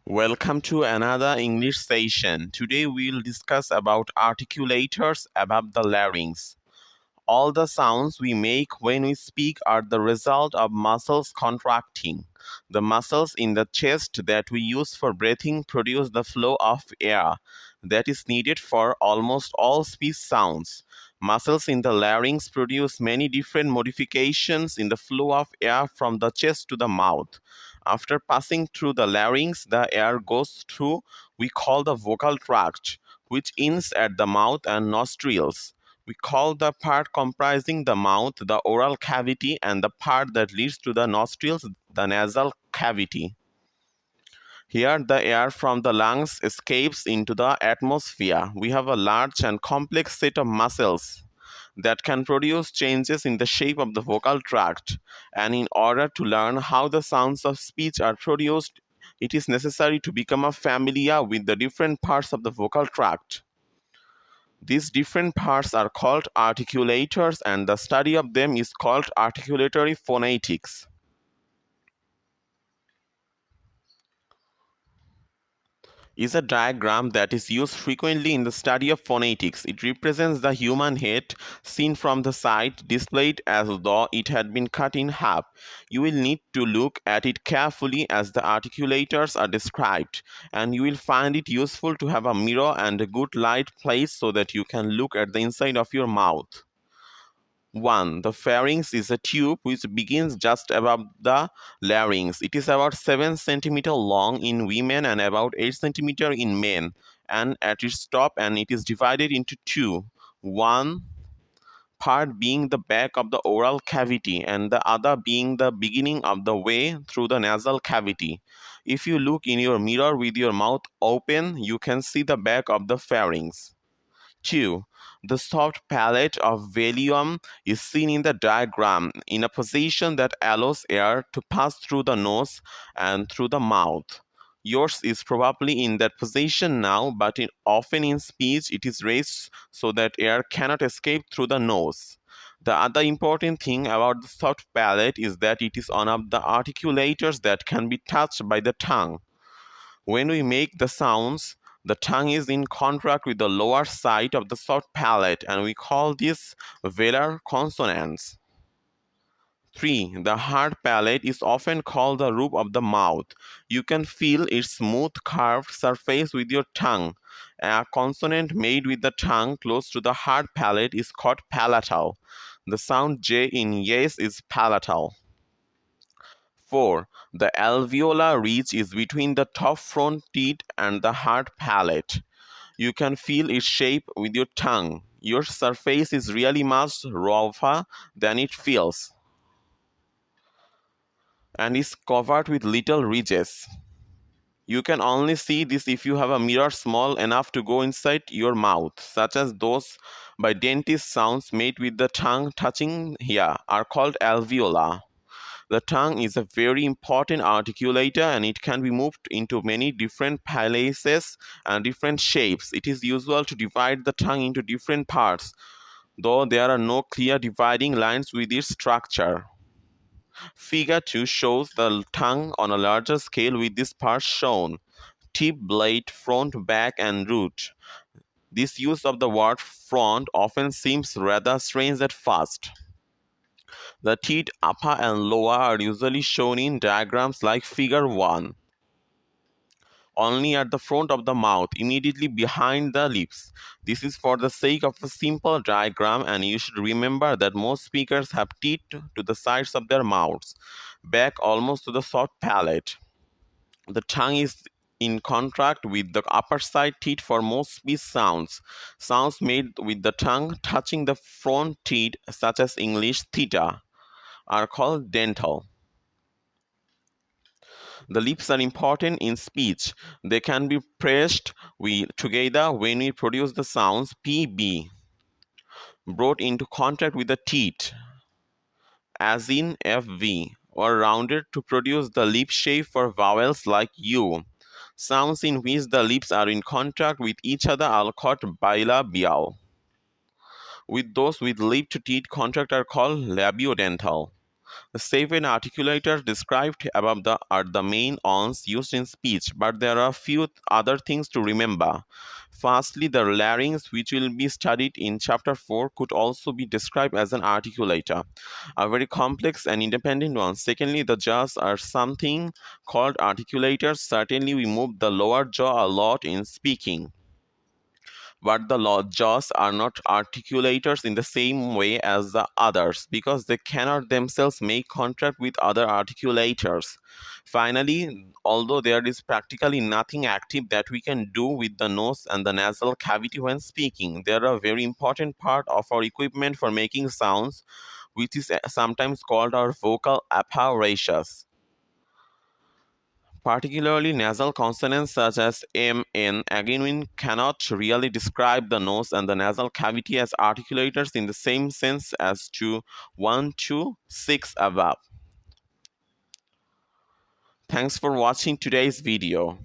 Welcome to another English session. Today we'll discuss about articulators above the larynx. All the sounds we make when we speak are the result of muscles contracting. The muscles in the chest that we use for breathing produce the flow of air that is needed for almost all speech sounds. Muscles in the larynx produce many different modifications in the flow of air from the chest to the mouth. After passing through the larynx, the air goes through we call the vocal tract, which ends at the mouth and nostrils. We call the part comprising the mouth the oral cavity and the part that leads to the nostrils the nasal cavity. Here, the air from the lungs escapes into the atmosphere. We have a large and complex set of muscles that can produce changes in the shape of the vocal tract. And in order to learn how the sounds of speech are produced, it is necessary to become familiar with the different parts of the vocal tract. These different parts are called articulators, and the study of them is called articulatory phonetics. Is a diagram that is used frequently in the study of phonetics. It represents the human head seen from the side, displayed as though it had been cut in half. You will need to look at it carefully as the articulators are described, and you will find it useful to have a mirror and a good light placed so that you can look at the inside of your mouth. 1. The pharynx is a tube which begins just above the larynx. It is about 7 cm long in women and about 8 cm in men, and at its top, and it is divided into two. One part being the back of the oral cavity and the other being the beginning of the way through the nasal cavity. If you look in your mirror with your mouth open, you can see the back of the pharynx. 2. The soft palate of velium is seen in the diagram in a position that allows air to pass through the nose and through the mouth. Yours is probably in that position now, but often in speech it is raised so that air cannot escape through the nose. The other important thing about the soft palate is that it is one of the articulators that can be touched by the tongue. When we make the sounds, the tongue is in contact with the lower side of the soft palate, and we call this velar consonants. 3. The hard palate is often called the roof of the mouth. You can feel its smooth curved surface with your tongue. A consonant made with the tongue close to the hard palate is called palatal. The sound J in yes is palatal. 4. The alveolar ridge is between the top front teeth and the hard palate. You can feel its shape with your tongue. Your surface is really much rougher than it feels and is covered with little ridges. You can only see this if you have a mirror small enough to go inside your mouth, such as those by dentists. Sounds made with the tongue touching here are called alveolar. The tongue is a very important articulator, and it can be moved into many different places and different shapes. It is usual to divide the tongue into different parts, though there are no clear dividing lines with its structure. Figure 2 shows the tongue on a larger scale with these parts shown: tip, blade, front, back, and root. This use of the word front often seems rather strange at first. The teeth, upper and lower, are usually shown in diagrams like figure 1, only at the front of the mouth, immediately behind the lips. This is for the sake of a simple diagram, and you should remember that most speakers have teeth to the sides of their mouths, back almost to the soft palate. The tongue is in contact with the upper side teeth for most speech sounds. Sounds made with the tongue touching the front teeth, such as English theta, are called dental. The lips are important in speech. They can be pressed together when we produce the sounds PB, brought into contact with the teeth, as in FV, or rounded to produce the lip shape for vowels like U. Sounds in which the lips are in contact with each other are called bilabial. With those with lip to teeth contact are called labiodental. The 7 articulators described above are the main ones used in speech, but there are a few other things to remember. Firstly, the larynx, which will be studied in chapter 4, could also be described as an articulator, a very complex and independent one. Secondly, the jaws are something called articulators. Certainly, we move the lower jaw a lot in speaking, but the jaws are not articulators in the same way as the others because they cannot themselves make contact with other articulators. Finally, although there is practically nothing active that we can do with the nose and the nasal cavity when speaking, they are a very important part of our equipment for making sounds, which is sometimes called our vocal apparatus. Particularly nasal consonants such as M, N, again we cannot really describe the nose and the nasal cavity as articulators in the same sense as to 1, 2, 6 above. Thanks for watching today's video.